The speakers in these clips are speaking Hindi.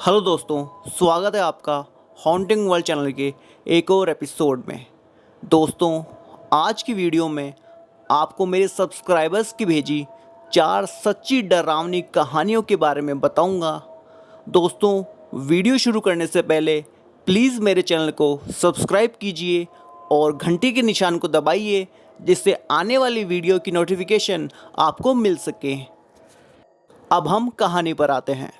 हेलो दोस्तों, स्वागत है आपका हॉन्टिंग वर्ल्ड चैनल के एक और एपिसोड में। दोस्तों, आज की वीडियो में आपको मेरे सब्सक्राइबर्स की भेजी 4 सच्ची डरावनी कहानियों के बारे में बताऊंगा। दोस्तों, वीडियो शुरू करने से पहले प्लीज़ मेरे चैनल को सब्सक्राइब कीजिए और घंटी के निशान को दबाइए, जिससे आने वाली वीडियो की नोटिफिकेशन आपको मिल सके। अब हम कहानी पर आते हैं।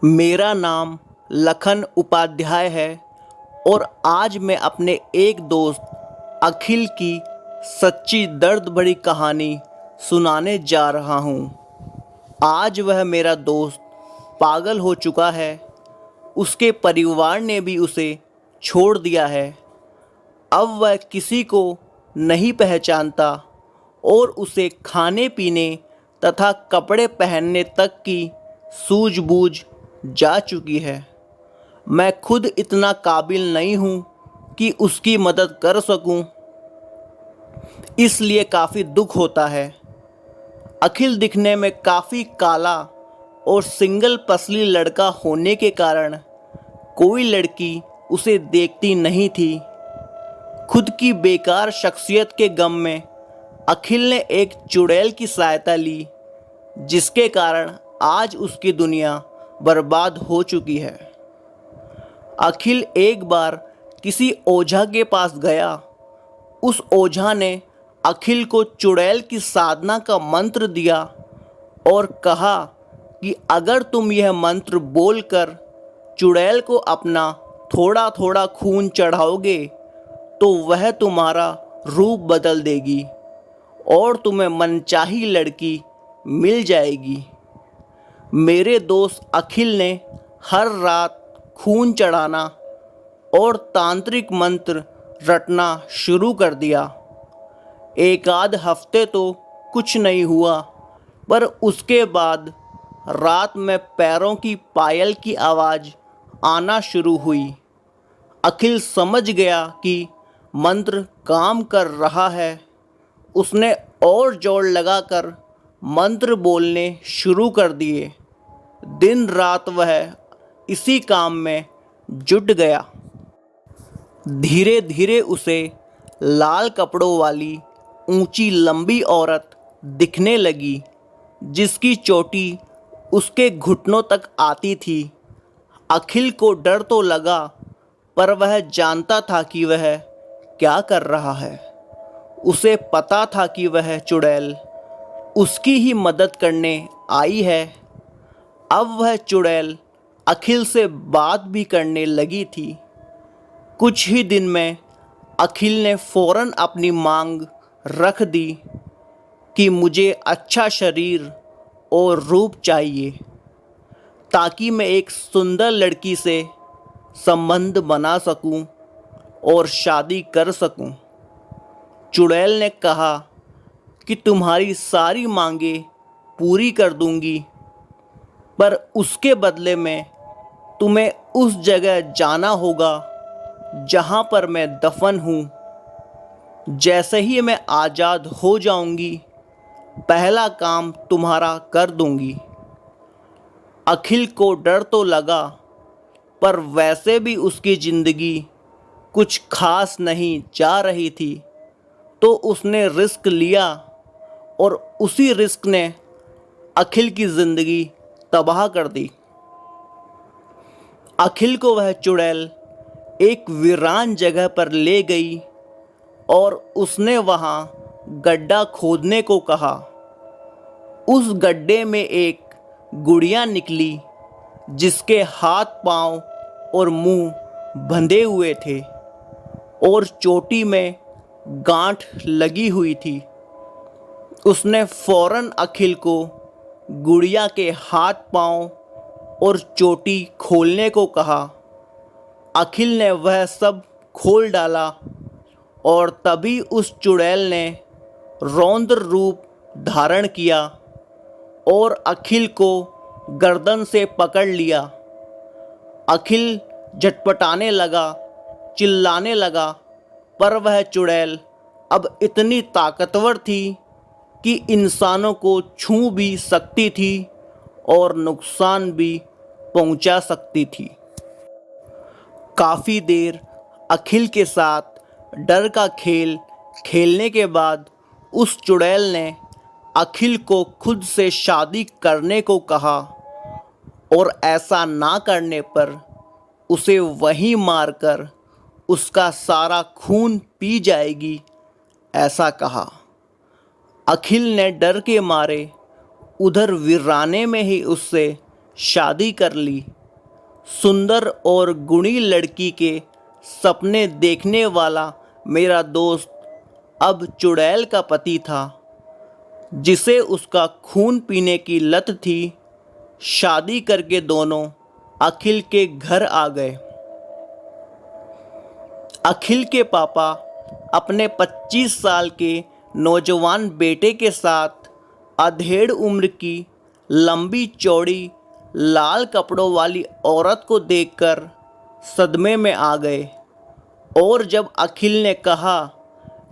मेरा नाम लखन उपाध्याय है और आज मैं अपने एक दोस्त अखिल की सच्ची दर्द भरी कहानी सुनाने जा रहा हूँ। आज वह मेरा दोस्त पागल हो चुका है। उसके परिवार ने भी उसे छोड़ दिया है। अब वह किसी को नहीं पहचानता और उसे खाने पीने तथा कपड़े पहनने तक की सूझबूझ जा चुकी है। मैं खुद इतना काबिल नहीं हूँ कि उसकी मदद कर सकूँ, इसलिए काफ़ी दुख होता है। अखिल दिखने में काफ़ी काला और सिंगल पसली लड़का होने के कारण कोई लड़की उसे देखती नहीं थी। खुद की बेकार शख्सियत के गम में अखिल ने एक चुड़ैल की सहायता ली, जिसके कारण आज उसकी दुनिया बर्बाद हो चुकी है। अखिल एक बार किसी ओझा के पास गया। उस ओझा ने अखिल को चुड़ैल की साधना का मंत्र दिया और कहा कि अगर तुम यह मंत्र बोलकर चुड़ैल को अपना थोड़ा थोड़ा खून चढ़ाओगे तो वह तुम्हारा रूप बदल देगी और तुम्हें मनचाही लड़की मिल जाएगी। मेरे दोस्त अखिल ने हर रात खून चढ़ाना और तांत्रिक मंत्र रटना शुरू कर दिया। एक आध हफ्ते तो कुछ नहीं हुआ, पर उसके बाद रात में पैरों की पायल की आवाज़ आना शुरू हुई। अखिल समझ गया कि मंत्र काम कर रहा है। उसने और जोर लगाकर मंत्र बोलने शुरू कर दिए। दिन रात वह इसी काम में जुट गया। धीरे धीरे उसे लाल कपड़ों वाली ऊंची लंबी औरत दिखने लगी, जिसकी चोटी उसके घुटनों तक आती थी। अखिल को डर तो लगा, पर वह जानता था कि वह क्या कर रहा है। उसे पता था कि वह चुड़ैल उसकी ही मदद करने आई है। अब वह चुड़ैल अखिल से बात भी करने लगी थी। कुछ ही दिन में अखिल ने फ़ौरन अपनी मांग रख दी कि मुझे अच्छा शरीर और रूप चाहिए, ताकि मैं एक सुंदर लड़की से संबंध बना सकूं और शादी कर सकूं। चुड़ैल ने कहा कि तुम्हारी सारी मांगें पूरी कर दूंगी, पर उसके बदले में तुम्हें उस जगह जाना होगा जहां पर मैं दफन हूँ। जैसे ही मैं आज़ाद हो जाऊंगी, पहला काम तुम्हारा कर दूंगी। अखिल को डर तो लगा, पर वैसे भी उसकी ज़िंदगी कुछ खास नहीं जा रही थी, तो उसने रिस्क लिया और उसी रिस्क ने अखिल की ज़िंदगी तबाह कर दी। अखिल को वह चुड़ैल एक वीरान जगह पर ले गई और उसने वहाँ गड्ढा खोदने को कहा। उस गड्ढे में एक गुड़िया निकली, जिसके हाथ पांव और मुंह बंधे हुए थे और चोटी में गांठ लगी हुई थी। उसने फ़ौरन अखिल को गुड़िया के हाथ पांव और चोटी खोलने को कहा। अखिल ने वह सब खोल डाला और तभी उस चुड़ैल ने रौद्र रूप धारण किया और अखिल को गर्दन से पकड़ लिया। अखिल झटपटाने लगा, चिल्लाने लगा, पर वह चुड़ैल अब इतनी ताकतवर थी कि इंसानों को छू भी सकती थी और नुकसान भी पहुंचा सकती थी। काफ़ी देर अखिल के साथ डर का खेल खेलने के बाद उस चुड़ैल ने अखिल को खुद से शादी करने को कहा और ऐसा ना करने पर उसे वहीं मारकर उसका सारा खून पी जाएगी, ऐसा कहा। अखिल ने डर के मारे उधर वीराने में ही उससे शादी कर ली। सुंदर और गुणी लड़की के सपने देखने वाला मेरा दोस्त अब चुड़ैल का पति था, जिसे उसका खून पीने की लत थी। शादी करके दोनों अखिल के घर आ गए। अखिल के पापा अपने 25 साल के नौजवान बेटे के साथ अधेड़ उम्र की लंबी चौड़ी लाल कपड़ों वाली औरत को देखकर सदमे में आ गए और जब अखिल ने कहा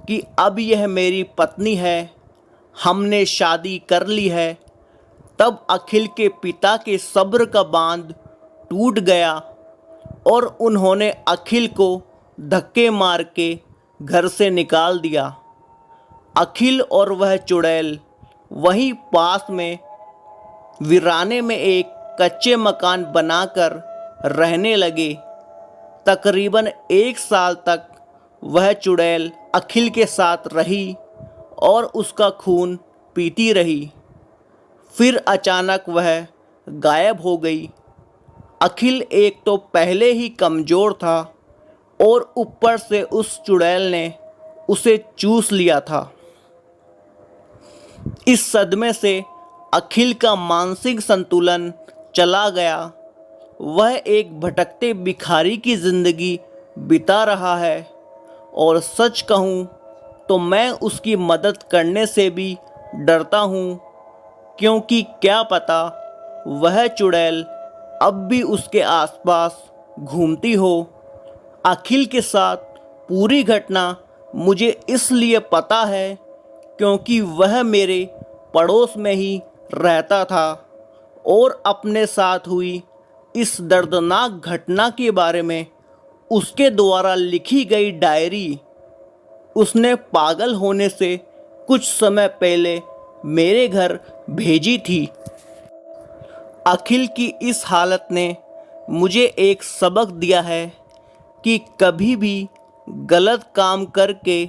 कि अब यह मेरी पत्नी है, हमने शादी कर ली है, तब अखिल के पिता के सब्र का बांध टूट गया और उन्होंने अखिल को धक्के मार के घर से निकाल दिया। अखिल और वह चुड़ैल वहीं पास में वीराने में एक कच्चे मकान बनाकर रहने लगे। तकरीबन 1 साल तक वह चुड़ैल अखिल के साथ रही और उसका खून पीती रही। फिर अचानक वह गायब हो गई। अखिल एक तो पहले ही कमज़ोर था और ऊपर से उस चुड़ैल ने उसे चूस लिया था। इस सदमे से अखिल का मानसिक संतुलन चला गया। वह एक भटकते भिखारी की ज़िंदगी बिता रहा है और सच कहूँ तो मैं उसकी मदद करने से भी डरता हूँ, क्योंकि क्या पता वह चुड़ैल अब भी उसके आसपास घूमती हो। अखिल के साथ पूरी घटना मुझे इसलिए पता है क्योंकि वह मेरे पड़ोस में ही रहता था और अपने साथ हुई इस दर्दनाक घटना के बारे में उसके द्वारा लिखी गई डायरी उसने पागल होने से कुछ समय पहले मेरे घर भेजी थी। अखिल की इस हालत ने मुझे एक सबक दिया है कि कभी भी गलत काम करके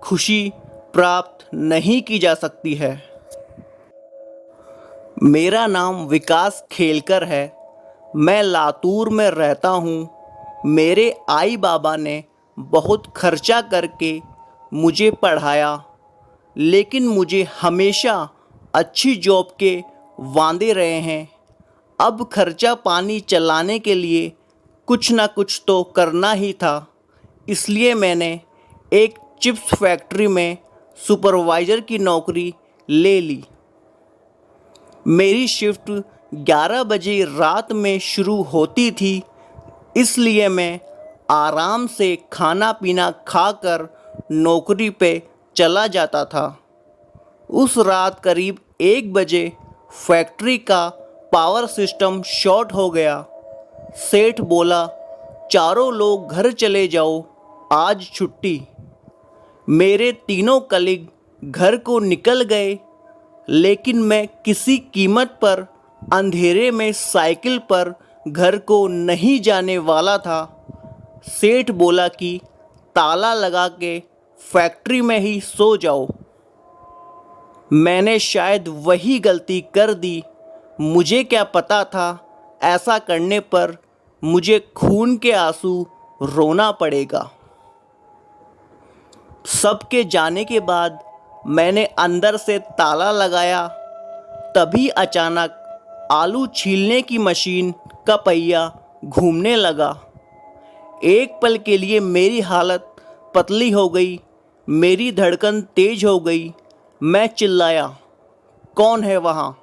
खुशी प्राप्त नहीं की जा सकती है। मेरा नाम विकास खेलकर है। मैं लातूर में रहता हूँ। मेरे आई बाबा ने बहुत खर्चा करके मुझे पढ़ाया, लेकिन मुझे हमेशा अच्छी जॉब के वांदे रहे हैं। अब खर्चा पानी चलाने के लिए कुछ ना कुछ तो करना ही था, इसलिए मैंने एक चिप्स फैक्ट्री में सुपरवाइज़र की नौकरी ले ली। मेरी शिफ्ट 11 बजे रात में शुरू होती थी, इसलिए मैं आराम से खाना पीना खाकर नौकरी पे चला जाता था। उस रात करीब 1 बजे फैक्ट्री का पावर सिस्टम शॉर्ट हो गया। सेठ बोला, चारों लोग घर चले जाओ, आज छुट्टी। मेरे तीनों कलीग घर को निकल गए, लेकिन मैं किसी कीमत पर अंधेरे में साइकिल पर घर को नहीं जाने वाला था। सेठ बोला कि ताला लगा के फैक्ट्री में ही सो जाओ। मैंने शायद वही गलती कर दी। मुझे क्या पता था ऐसा करने पर मुझे खून के आंसू रोना पड़ेगा। सबके जाने के बाद मैंने अंदर से ताला लगाया। तभी अचानक आलू छीलने की मशीन का पहिया घूमने लगा। एक पल के लिए मेरी हालत पतली हो गई, मेरी धड़कन तेज हो गई। मैं चिल्लाया, कौन है वहाँ?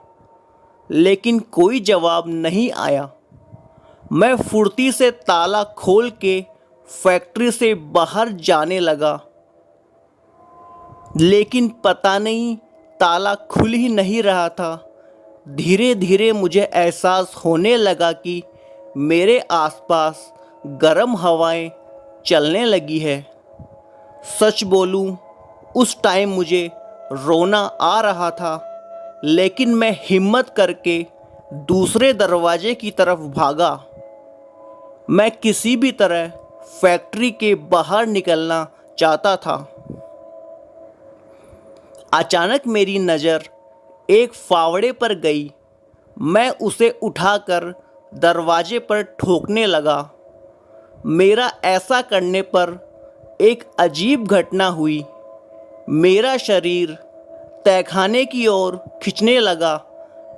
लेकिन कोई जवाब नहीं आया। मैं फुर्ती से ताला खोल के फैक्ट्री से बाहर जाने लगा, लेकिन पता नहीं ताला खुल ही नहीं रहा था। धीरे धीरे मुझे एहसास होने लगा कि मेरे आसपास गर्म हवाएं चलने लगी है। सच बोलूं, उस टाइम मुझे रोना आ रहा था, लेकिन मैं हिम्मत करके दूसरे दरवाजे की तरफ भागा। मैं किसी भी तरह फैक्ट्री के बाहर निकलना चाहता था। अचानक मेरी नज़र एक फावड़े पर गई। मैं उसे उठाकर दरवाजे पर ठोकने लगा। मेरा ऐसा करने पर एक अजीब घटना हुई। मेरा शरीर तहखाने की ओर खिंचने लगा,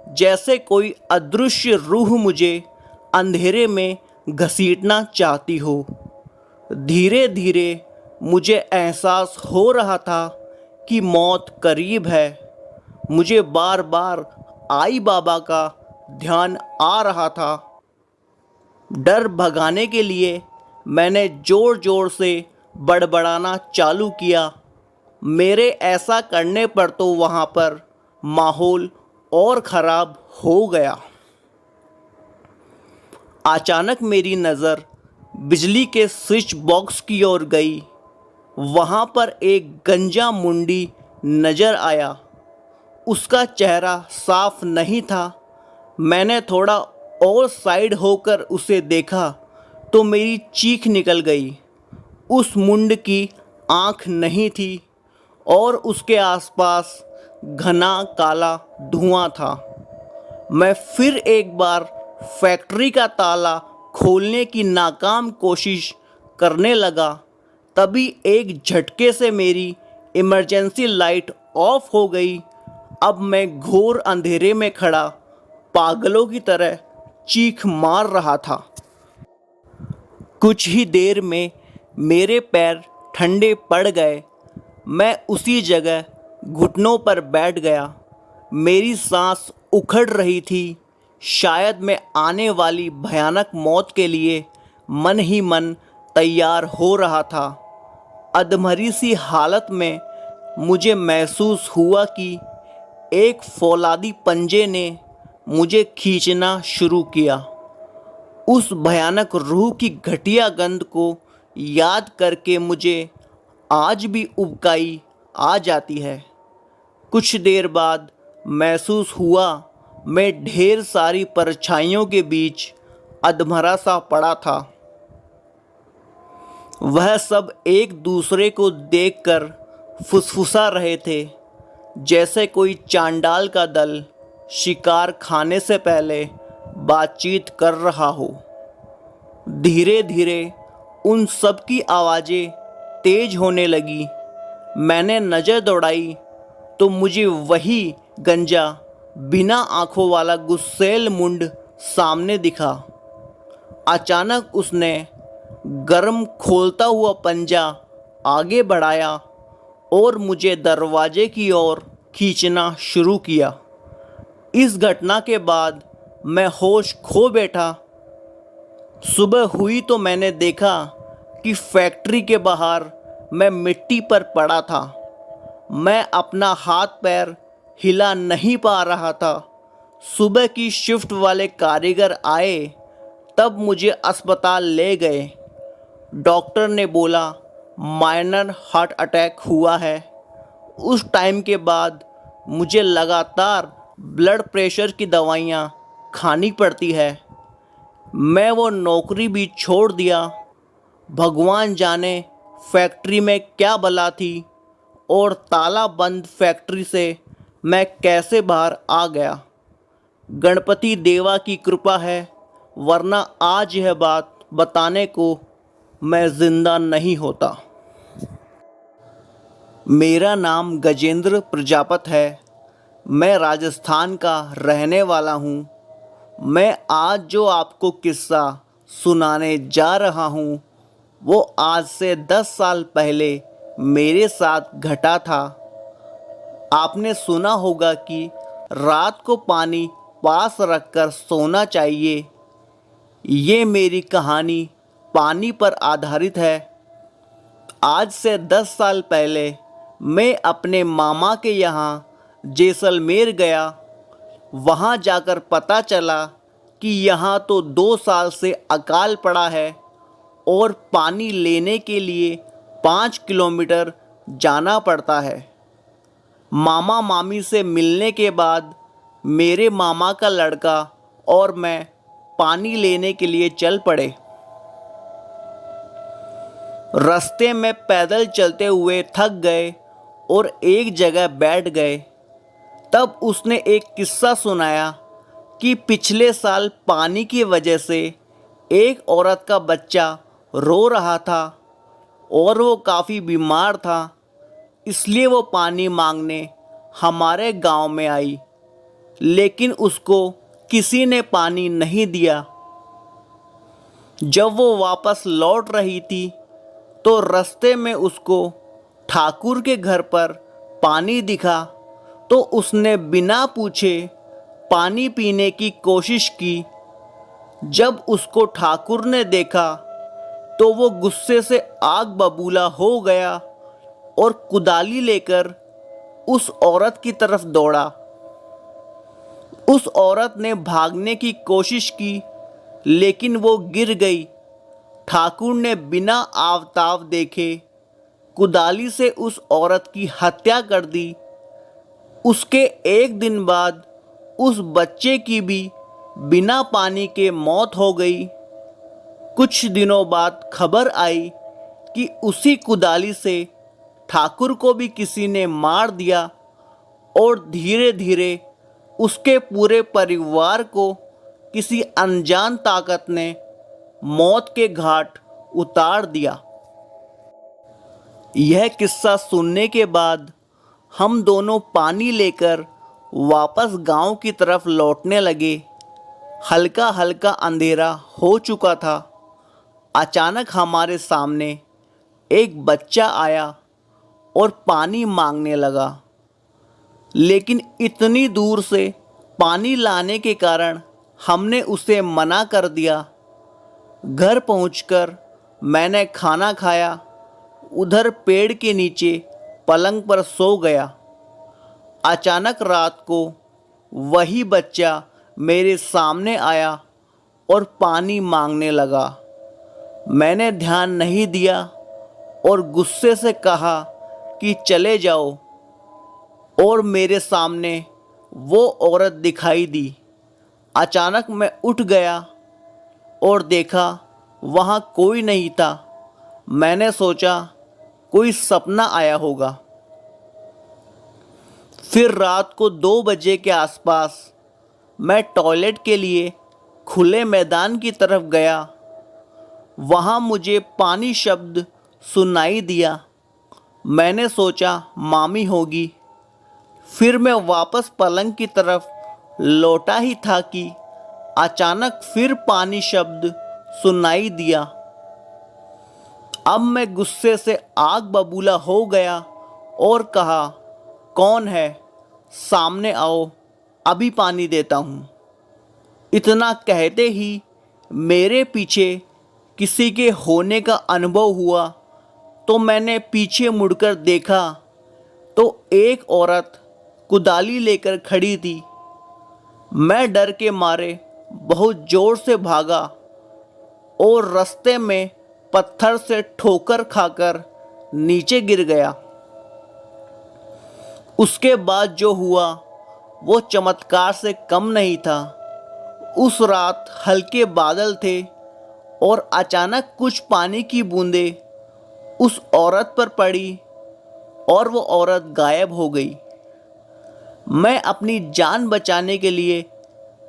जैसे कोई अदृश्य रूह मुझे अंधेरे में घसीटना चाहती हो। धीरे धीरे मुझे एहसास हो रहा था कि मौत करीब है। मुझे बार बार आई बाबा का ध्यान आ रहा था। डर भगाने के लिए मैंने ज़ोर ज़ोर से बड़बड़ाना चालू किया। मेरे ऐसा करने पर तो वहाँ पर माहौल और ख़राब हो गया। अचानक मेरी नज़र बिजली के स्विच बॉक्स की ओर गई। वहाँ पर एक गंजा मुंडी नज़र आया। उसका चेहरा साफ नहीं था। मैंने थोड़ा और साइड होकर उसे देखा तो मेरी चीख निकल गई। उस मुंड की आँख नहीं थी और उसके आसपास घना काला धुआं था। मैं फिर एक बार फैक्ट्री का ताला खोलने की नाकाम कोशिश करने लगा। तभी एक झटके से मेरी इमरजेंसी लाइट ऑफ हो गई। अब मैं घोर अंधेरे में खड़ा पागलों की तरह चीख मार रहा था। कुछ ही देर में मेरे पैर ठंडे पड़ गए। मैं उसी जगह घुटनों पर बैठ गया। मेरी सांस उखड़ रही थी। शायद मैं आने वाली भयानक मौत के लिए मन ही मन तैयार हो रहा था। अधमरी सी हालत में मुझे महसूस हुआ कि एक फौलादी पंजे ने मुझे खींचना शुरू किया। उस भयानक रूह की घटिया गंध को याद करके मुझे आज भी उबकाई आ जाती है। कुछ देर बाद महसूस हुआ मैं ढेर सारी परछाइयों के बीच अधमरा सा पड़ा था। वह सब एक दूसरे को देखकर फुसफुसा रहे थे, जैसे कोई चांडाल का दल शिकार खाने से पहले बातचीत कर रहा हो। धीरे धीरे उन सब की आवाज़ें तेज होने लगी। मैंने नज़र दौड़ाई तो मुझे वही गंजा बिना आँखों वाला गुस्सैल मुंड सामने दिखा। अचानक उसने गर्म खोलता हुआ पंजा आगे बढ़ाया और मुझे दरवाजे की ओर खींचना शुरू किया। इस घटना के बाद मैं होश खो बैठा। सुबह हुई तो मैंने देखा कि फैक्ट्री के बाहर मैं मिट्टी पर पड़ा था। मैं अपना हाथ पैर हिला नहीं पा रहा था। सुबह की शिफ्ट वाले कारीगर आए, तब मुझे अस्पताल ले गए। डॉक्टर ने बोला माइनर हार्ट अटैक हुआ है। उस टाइम के बाद मुझे लगातार ब्लड प्रेशर की दवाइयाँ खानी पड़ती है। मैं वो नौकरी भी छोड़ दिया। भगवान जाने फैक्ट्री में क्या बला थी और ताला बंद फैक्ट्री से मैं कैसे बाहर आ गया। गणपति देवा की कृपा है, वरना आज यह बात बताने को मैं ज़िंदा नहीं होता। मेरा नाम गजेंद्र प्रजापत है। मैं राजस्थान का रहने वाला हूँ। मैं आज जो आपको किस्सा सुनाने जा रहा हूँ वो आज से 10 साल पहले मेरे साथ घटा था। आपने सुना होगा कि रात को पानी पास रखकर सोना चाहिए। ये मेरी कहानी पानी पर आधारित है। आज से 10 साल पहले मैं अपने मामा के यहाँ जैसलमेर गया। वहाँ जाकर पता चला कि यहाँ तो 2 साल से अकाल पड़ा है और पानी लेने के लिए 5 किलोमीटर जाना पड़ता है। मामा मामी से मिलने के बाद मेरे मामा का लड़का और मैं पानी लेने के लिए चल पड़े। रास्ते में पैदल चलते हुए थक गए और एक जगह बैठ गए। तब उसने एक किस्सा सुनाया कि पिछले साल पानी की वजह से एक औरत का बच्चा रो रहा था और वो काफ़ी बीमार था, इसलिए वो पानी मांगने हमारे गांव में आई, लेकिन उसको किसी ने पानी नहीं दिया। जब वो वापस लौट रही थी तो रास्ते में उसको ठाकुर के घर पर पानी दिखा, तो उसने बिना पूछे पानी पीने की कोशिश की। जब उसको ठाकुर ने देखा तो वो गुस्से से आग बबूला हो गया और कुदाली लेकर उस औरत की तरफ दौड़ा। उस औरत ने भागने की कोशिश की, लेकिन वो गिर गई। ठाकुर ने बिना आवताव देखे कुदाली से उस औरत की हत्या कर दी। उसके एक दिन बाद उस बच्चे की भी बिना पानी के मौत हो गई। कुछ दिनों बाद खबर आई कि उसी कुदाली से ठाकुर को भी किसी ने मार दिया और धीरे धीरे उसके पूरे परिवार को किसी अनजान ताकत ने मौत के घाट उतार दिया। यह किस्सा सुनने के बाद हम दोनों पानी लेकर वापस गांव की तरफ लौटने लगे। हल्का हल्का अंधेरा हो चुका था। अचानक हमारे सामने एक बच्चा आया और पानी मांगने लगा, लेकिन इतनी दूर से पानी लाने के कारण हमने उसे मना कर दिया। घर पहुंचकर मैंने खाना खाया, उधर पेड़ के नीचे पलंग पर सो गया। अचानक रात को वही बच्चा मेरे सामने आया और पानी मांगने लगा। मैंने ध्यान नहीं दिया और गुस्से से कहा कि चले जाओ, और मेरे सामने वो औरत दिखाई दी। अचानक मैं उठ गया और देखा वहाँ कोई नहीं था। मैंने सोचा कोई सपना आया होगा। फिर रात को 2 बजे के आसपास मैं टॉयलेट के लिए खुले मैदान की तरफ गया। वहाँ मुझे पानी शब्द सुनाई दिया। मैंने सोचा मामी होगी। फिर मैं वापस पलंग की तरफ लौटा ही था कि अचानक फिर पानी शब्द सुनाई दिया। अब मैं गुस्से से आग बबूला हो गया और कहा, कौन है? सामने आओ, अभी पानी देता हूँ। इतना कहते ही मेरे पीछे किसी के होने का अनुभव हुआ, तो मैंने पीछे मुड़कर देखा तो एक औरत कुदाली लेकर खड़ी थी। मैं डर के मारे बहुत ज़ोर से भागा और रास्ते में पत्थर से ठोकर खाकर नीचे गिर गया। उसके बाद जो हुआ वो चमत्कार से कम नहीं था। उस रात हल्के बादल थे और अचानक कुछ पानी की बूंदें उस औरत पर पड़ी और वो औरत गायब हो गई। मैं अपनी जान बचाने के लिए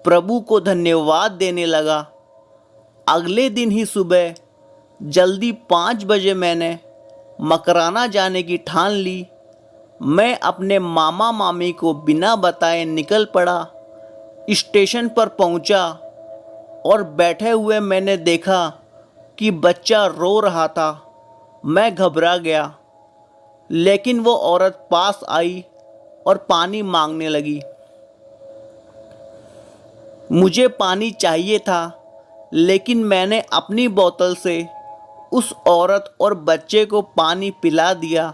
प्रभु को धन्यवाद देने लगा। अगले दिन ही सुबह जल्दी 5 बजे मैंने मकराना जाने की ठान ली। मैं अपने मामा मामी को बिना बताए निकल पड़ा। स्टेशन पर पहुंचा और बैठे हुए मैंने देखा कि बच्चा रो रहा था। मैं घबरा गया, लेकिन वो औरत पास आई और पानी मांगने लगी। मुझे पानी चाहिए था, लेकिन मैंने अपनी बोतल से उस औरत और बच्चे को पानी पिला दिया।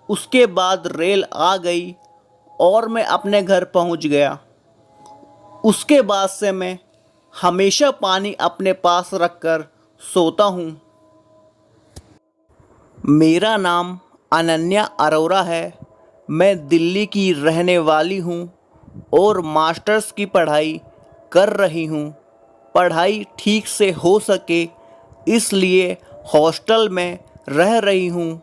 उसके बाद रेल आ गई और मैं अपने घर पहुंच गया। उसके बाद से मैं हमेशा पानी अपने पास रखकर सोता हूँ। मेरा नाम अनन्या अरोरा है। मैं दिल्ली की रहने वाली हूँ और मास्टर्स की पढ़ाई कर रही हूँ। पढ़ाई ठीक से हो सके इसलिए हॉस्टल में रह रही हूँ।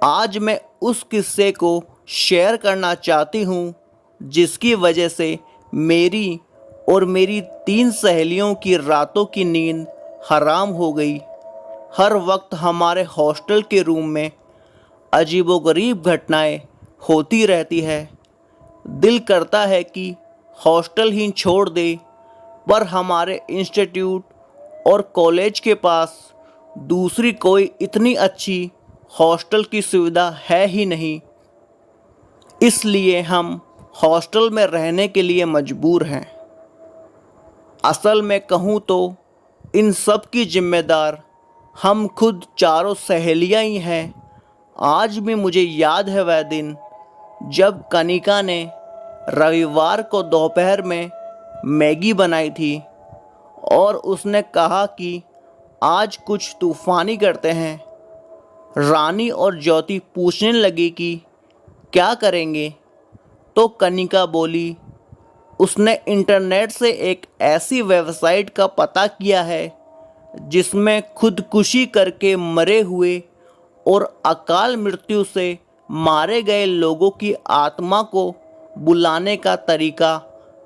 आज मैं उस किस्से को शेयर करना चाहती हूँ जिसकी वजह से मेरी और मेरी 3 सहेलियों की रातों की नींद हराम हो गई। हर वक्त हमारे हॉस्टल के रूम में अजीबोगरीब घटनाएं होती रहती है। दिल करता है कि हॉस्टल ही छोड़ दे, पर हमारे इंस्टीट्यूट और कॉलेज के पास दूसरी कोई इतनी अच्छी हॉस्टल की सुविधा है ही नहीं। इसलिए हम हॉस्टल में रहने के लिए मजबूर हैं। असल में कहूँ तो इन सब की जिम्मेदार हम खुद चारों सहेलियाँ ही हैं। आज भी मुझे याद है वह दिन जब कनिका ने रविवार को दोपहर में मैगी बनाई थी और उसने कहा कि आज कुछ तूफ़ानी करते हैं। रानी और ज्योति पूछने लगी कि क्या करेंगे, तो कनिका बोली उसने इंटरनेट से एक ऐसी वेबसाइट का पता किया है जिसमें खुदकुशी करके मरे हुए और अकाल मृत्यु से मारे गए लोगों की आत्मा को बुलाने का तरीका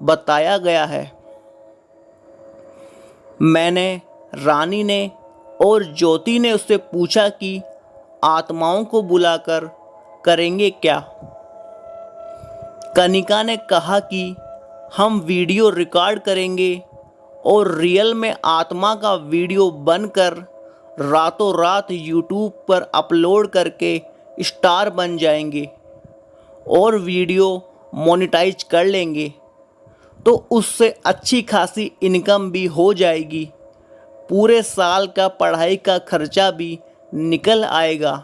बताया गया है। मैंने, रानी ने और ज्योति ने उससे पूछा कि आत्माओं को बुलाकर करेंगे क्या। कनिका ने कहा कि हम वीडियो रिकॉर्ड करेंगे और रियल में आत्मा का वीडियो बनकर रातों रात यूट्यूब पर अपलोड करके स्टार बन जाएंगे और वीडियो मोनेटाइज कर लेंगे, तो उससे अच्छी खासी इनकम भी हो जाएगी। पूरे साल का पढ़ाई का खर्चा भी निकल आएगा।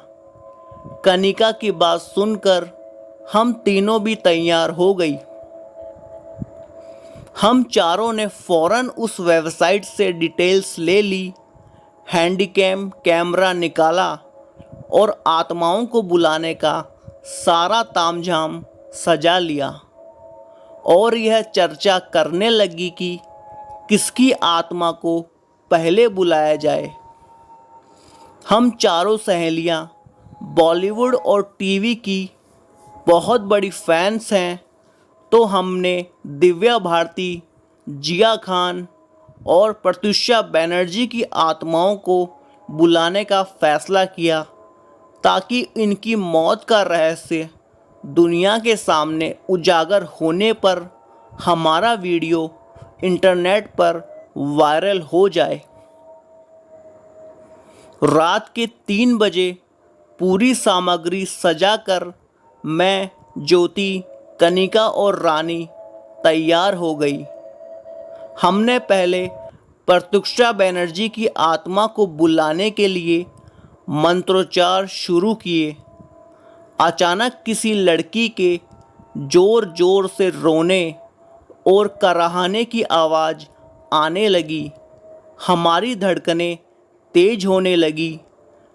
कनिका की बात सुनकर हम तीनों भी तैयार हो गई। हम चारों ने फ़ौरन उस वेबसाइट से डिटेल्स ले ली, हैंडीकैम कैमरा निकाला और आत्माओं को बुलाने का सारा तामझाम सजा लिया और यह चर्चा करने लगी कि किसकी आत्मा को पहले बुलाया जाए। हम चारों सहेलियां बॉलीवुड और टीवी की बहुत बड़ी फैंस हैं, तो हमने दिव्या भारती, जिया खान और प्रत्युषा बनर्जी की आत्माओं को बुलाने का फ़ैसला किया ताकि इनकी मौत का रहस्य दुनिया के सामने उजागर होने पर हमारा वीडियो इंटरनेट पर वायरल हो जाए। रात के 3 बजे पूरी सामग्री सजाकर मैं, ज्योति, कनिका और रानी तैयार हो गई। हमने पहले प्रत्युषा बनर्जी की आत्मा को बुलाने के लिए मंत्रोच्चार शुरू किए। अचानक किसी लड़की के ज़ोर ज़ोर से रोने और कराहने की आवाज़ आने लगी। हमारी धड़कनें तेज होने लगी।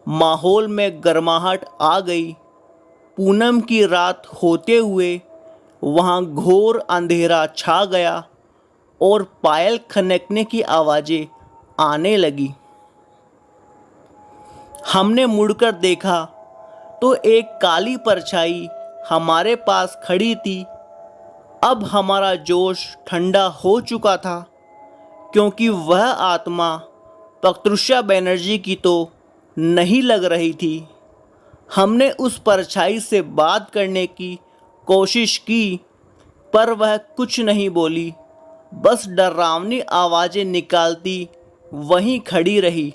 माहौल में गर्माहट आ गई। पूनम की रात होते हुए वहाँ घोर अंधेरा छा गया और पायल खनकने की आवाज़ें आने लगी। हमने मुड़कर देखा तो एक काली परछाई हमारे पास खड़ी थी। अब हमारा जोश ठंडा हो चुका था क्योंकि वह आत्मा प्रत्युषा बनर्जी की तो नहीं लग रही थी। हमने उस परछाई से बात करने की कोशिश की, पर वह कुछ नहीं बोली, बस डरावनी आवाज़ें निकालती वहीं खड़ी रही।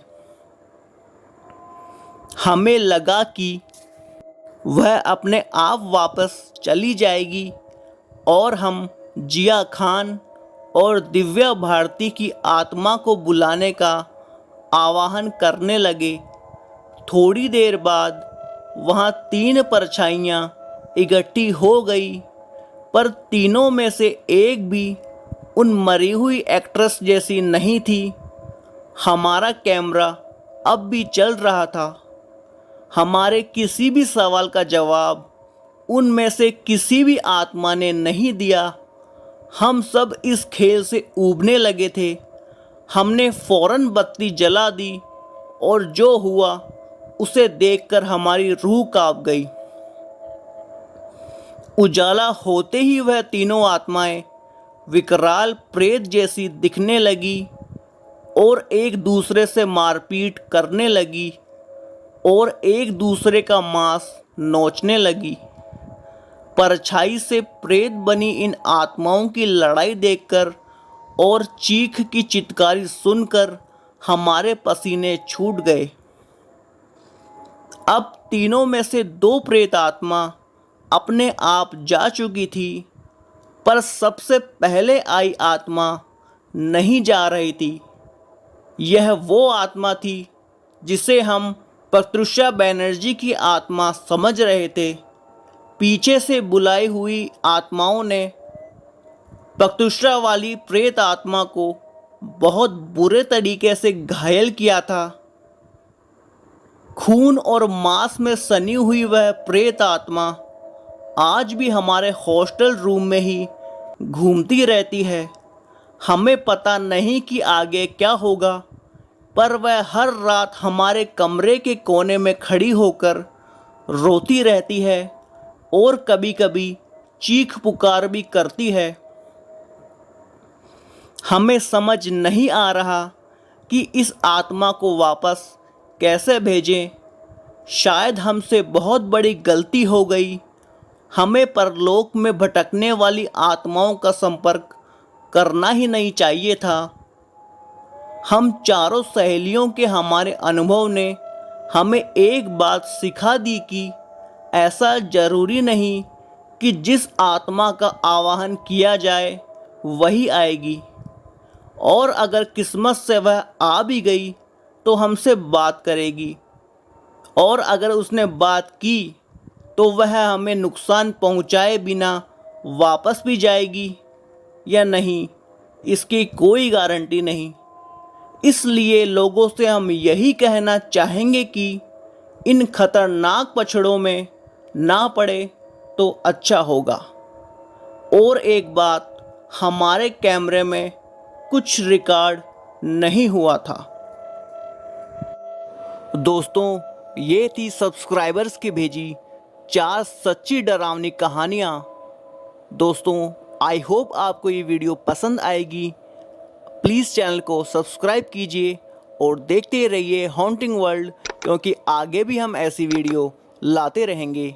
हमें लगा कि वह अपने आप वापस चली जाएगी और हम जिया खान और दिव्या भारती की आत्मा को बुलाने का आवाहन करने लगे। थोड़ी देर बाद वहाँ 3 परछाइयाँ इकट्ठी हो गई, पर तीनों में से एक भी उन मरी हुई एक्ट्रेस जैसी नहीं थी। हमारा कैमरा अब भी चल रहा था। हमारे किसी भी सवाल का जवाब उनमें से किसी भी आत्मा ने नहीं दिया। हम सब इस खेल से ऊबने लगे थे। हमने फौरन बत्ती जला दी और जो हुआ उसे देखकर हमारी रूह कांप गई। उजाला होते ही वह तीनों आत्माएं विकराल प्रेत जैसी दिखने लगी और एक दूसरे से मारपीट करने लगी और एक दूसरे का मांस नोचने लगी। परछाई से प्रेत बनी इन आत्माओं की लड़ाई देखकर और चीख की चित्कारी सुनकर हमारे पसीने छूट गए। अब तीनों में से दो प्रेत आत्मा अपने आप जा चुकी थी, पर सबसे पहले आई आत्मा नहीं जा रही थी। यह वो आत्मा थी जिसे हम प्रत्युषा बनर्जी की आत्मा समझ रहे थे। पीछे से बुलाई हुई आत्माओं ने प्रत्युषा वाली प्रेत आत्मा को बहुत बुरे तरीके से घायल किया था। खून और मांस में सनी हुई वह प्रेत आत्मा आज भी हमारे हॉस्टल रूम में ही घूमती रहती है। हमें पता नहीं कि आगे क्या होगा, पर वह हर रात हमारे कमरे के कोने में खड़ी होकर रोती रहती है और कभी कभी चीख पुकार भी करती है। हमें समझ नहीं आ रहा कि इस आत्मा को वापस कैसे भेजें। शायद हमसे बहुत बड़ी गलती हो गई। हमें परलोक में भटकने वाली आत्माओं का संपर्क करना ही नहीं चाहिए था। हम चारों सहेलियों के हमारे अनुभव ने हमें एक बात सिखा दी कि ऐसा जरूरी नहीं कि जिस आत्मा का आवाहन किया जाए वही आएगी, और अगर किस्मत से वह आ भी गई तो हमसे बात करेगी, और अगर उसने बात की तो वह हमें नुकसान पहुंचाए बिना वापस भी जाएगी या नहीं, इसकी कोई गारंटी नहीं। इसलिए लोगों से हम यही कहना चाहेंगे कि इन खतरनाक पछड़ों में ना पड़े तो अच्छा होगा। और एक बात, हमारे कैमरे में कुछ रिकॉर्ड नहीं हुआ था। दोस्तों, ये थी सब्सक्राइबर्स की भेजी 4 सच्ची डरावनी कहानियाँ। दोस्तों, आई होप आपको ये वीडियो पसंद आएगी। प्लीज़ चैनल को सब्सक्राइब कीजिए और देखते रहिए हॉन्टिंग वर्ल्ड, क्योंकि आगे भी हम ऐसी वीडियो लाते रहेंगे।